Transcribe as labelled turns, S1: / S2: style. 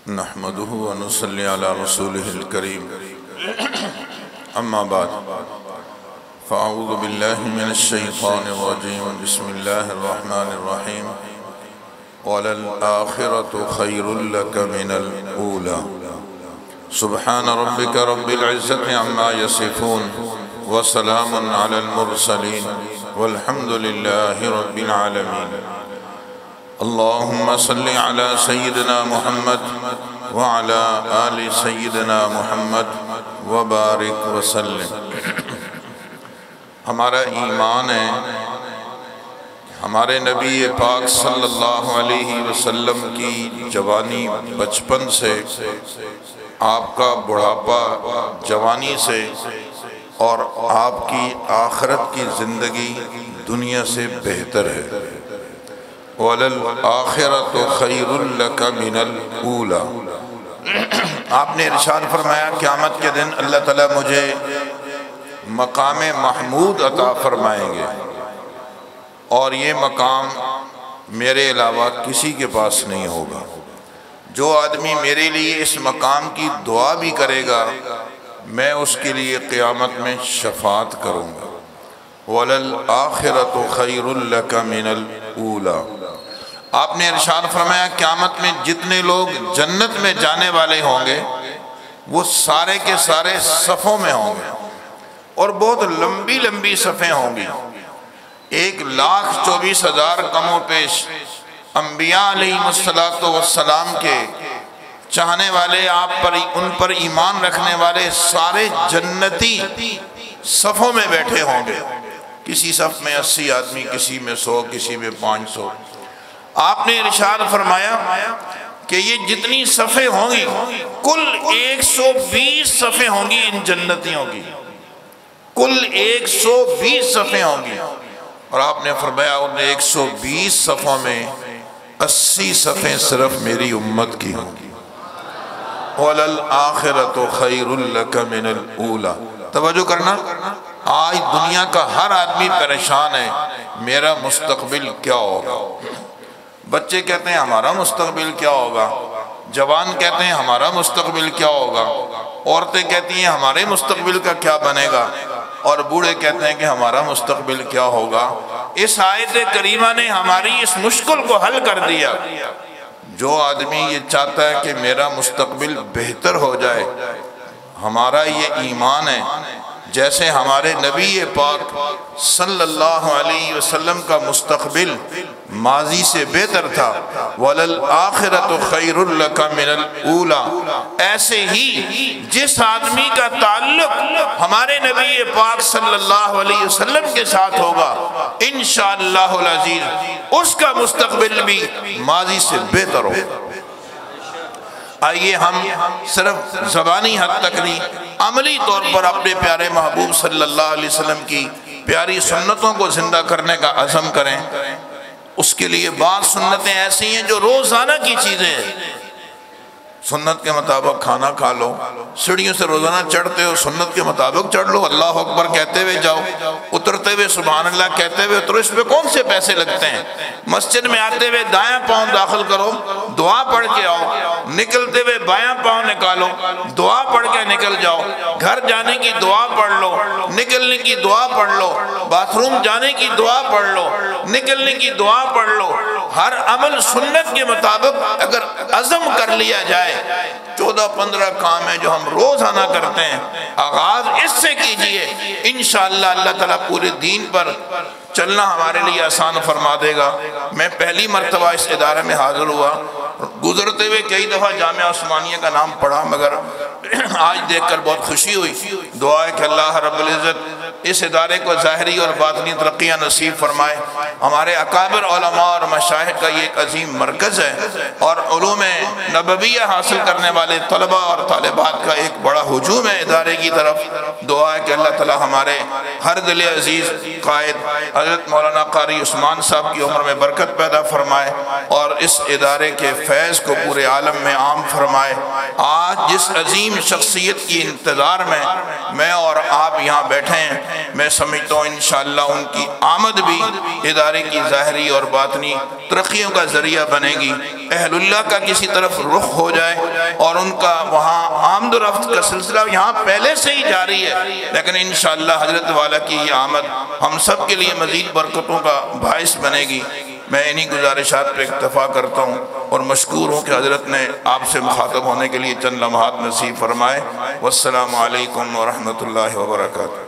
S1: نحمده ونصلي على رسوله الكريم أما بعد فأعوذ بالله من الشيطان الرجيم بسم الله الرحمن الرحيم وَلَلْآخِرَةُ خَيْرٌ لَكَ مِنَ الْأُولَى سبحان ربك رب العزة عما يصفون وسلام على المرسلين والحمد لله رب العالمين اللهم صل على سيدنا محمد وعلى آل سيدنا محمد وبارك وسلم۔ ہمارا ایمان ہے ہمارے نبی پاک صلی اللہ علیہ وسلم کی جوانی بچپن سے، آپ کا بڑھاپا جوانی سے، اور آپ کی آخرت کی زندگی دنیا سے بہتر ہے۔ وَلَلْآخِرَةُ خَيْرٌ لَكَ مِنَ الْأُولَى۔ آپ نے ارشاد فرمایا قیامت کے دن اللہ تعالیٰ مجھے مقام محمود عطا فرمائیں گے، اور یہ مقام میرے علاوہ کسی کے پاس نہیں ہوگا۔ جو آدمی میرے لیے اس مقام کی دعا بھی کرے گا، میں اس کے لیے قیامت میں شفاعت کروں گا۔ وَلَلْآخِرَةُ خَيْرٌ لَكَ مِنَ الْأُولَى۔ آپ نے ارشاد فرمایا قیامت میں جتنے لوگ جنت میں جانے والے ہوں گے وہ سارے کے سارے صفوں میں ہوں گے، اور بہت لمبی لمبی صفیں ہوں گی۔ 1,24,000 کم و پیش انبیاء علیہ السلام کے چاہنے والے، آپ پر ان پر ایمان رکھنے والے سارے جنتی صفوں میں بیٹھے ہوں گے۔ کسی صف میں 80 آدمی، کسی میں 100، کسی میں 500۔ آپ نے ارشاد فرمایا کہ یہ جتنی صفیں ہوں گی کل 120 صفیں ہوں گی ان جنتیوں کی، کل 120 صفیں ہوں گی، اور آپ نے فرمایا ان 120 صفوں میں 80 صفیں صرف میری امت کی ہوں گی۔ وَلَلْآخِرَةُ خَيْرٌ لَكَ مِنَ الْأُولَى۔ توجہ کرنا، آج دنیا کا ہر آدمی پریشان ہے، میرا مستقبل کیا ہوگا؟ بچے کہتے ہیں ہمارا مستقبل کیا ہوگا، جوان کہتے ہیں ہمارا مستقبل کیا ہوگا، عورتیں کہتی ہیں ہمارے مستقبل کا کیا بنے گا، اور بوڑھے کہتے ہیں کہ ہمارا مستقبل کیا ہوگا۔ اس آیت کریمہ نے ہماری اس مشکل کو حل کر دیا۔ جو آدمی یہ چاہتا ہے کہ میرا مستقبل بہتر ہو جائے، ہمارا یہ ایمان ہے جیسے ہمارے نبی پاک صلی اللہ علیہ وسلم کا مستقبل ماضی سے بہتر تھا۔ وَلَلْآخِرَةُ خَيْرٌ لَكَ مِنَ الْأُولَى۔ ایسے ہی جس آدمی کا تعلق ہمارے نبی پاک صلی اللہ علیہ وسلم کے ساتھ ہوگا انشاءاللہ العزیز اس کا مستقبل بھی ماضی سے بہتر ہوگا۔ آئیے ہم صرف زبانی حد تک نہیں، عملی طور پر اپنے پیارے محبوب صلی اللہ علیہ وسلم کی پیاری سنتوں کو زندہ کرنے کا عزم کریں۔ اس کے لیے بعض سنتیں ایسی ہیں جو روزانہ کی چیزیں ہیں۔ سنت کے مطابق کھانا کھا لو، سیڑھیوں سے روزانہ چڑھتے ہو سنت کے مطابق چڑھ لو، اللہ اکبر کہتے ہوئے جاؤ، اترتے ہوئے سبحان اللہ کہتے ہوئے اترو، اس پہ کون سے پیسے لگتے ہیں؟ مسجد میں آتے ہوئے دائیں پاؤں داخل کرو، دعا پڑھ کے آؤ، نکلتے ہوئے بایاں پاؤں نکالو، دعا پڑھ کے نکل جاؤ، گھر جانے کی دعا پڑھ لو، نکلنے کی دعا پڑھ لو، باتھ روم جانے کی دعا پڑھ لو، نکلنے کی دعا پڑھ لو۔ ہر عمل سنت کے مطابق اگر عزم کر لیا جائے، 14-15 کام ہیں جو ہم روزانہ کرتے ہیں، آغاز اس سے کیجئے، انشاءاللہ اللہ تعالیٰ پورے دین پر چلنا ہمارے لیے آسان فرما دے گا۔ میں پہلی مرتبہ اس ادارے میں حاضر ہوا، گزرتے ہوئے کئی دفعہ جامعہ عثمانیہ کا نام پڑھا، مگر آج دیکھ کر بہت خوشی ہوئی۔ دعا ہے کہ اللہ رب العزت اس ادارے کو ظاہری اور باطنی ترقیاں نصیب فرمائے۔ ہمارے اکابر علماء اور مشائخ کا یہ ایک عظیم مرکز ہے، اور علوم نبویہ حاصل کرنے والے طلباء اور طالبات کا ایک بڑا ہجوم ہے ادارے کی طرف۔ دعا ہے کہ اللہ تعالی ہمارے ہر دل عزیز قائد حضرت مولانا قاری عثمان صاحب کی عمر میں برکت پیدا فرمائے، اور اس ادارے کے فیض کو پورے عالم میں عام فرمائے۔ آج جس عظیم شخصیت کی انتظار میں اور آپ یہاں بیٹھے ہیں، میں سمجھتا ہوں انشاءاللہ ان کی آمد بھی ادارے کی ظاہری اور باطنی ترقیوں کا ذریعہ بنے گی، اہل اللہ کا کسی طرف رخ ہو جائے اور ان کا وہاں آمد و رفت کا سلسلہ یہاں پہلے سے ہی جاری ہے، لیکن انشاءاللہ حضرت والا کی یہ آمد ہم سب کے لیے مزید برکتوں کا باعث بنے گی۔ میں انہی گزارشات پہ اکتفا کرتا ہوں اور مشکور ہوں کہ حضرت نے آپ سے مخاطب ہونے کے لیے چند لمحات نصیب فرمائے۔ والسلام علیکم ورحمۃ اللہ وبرکاتہ۔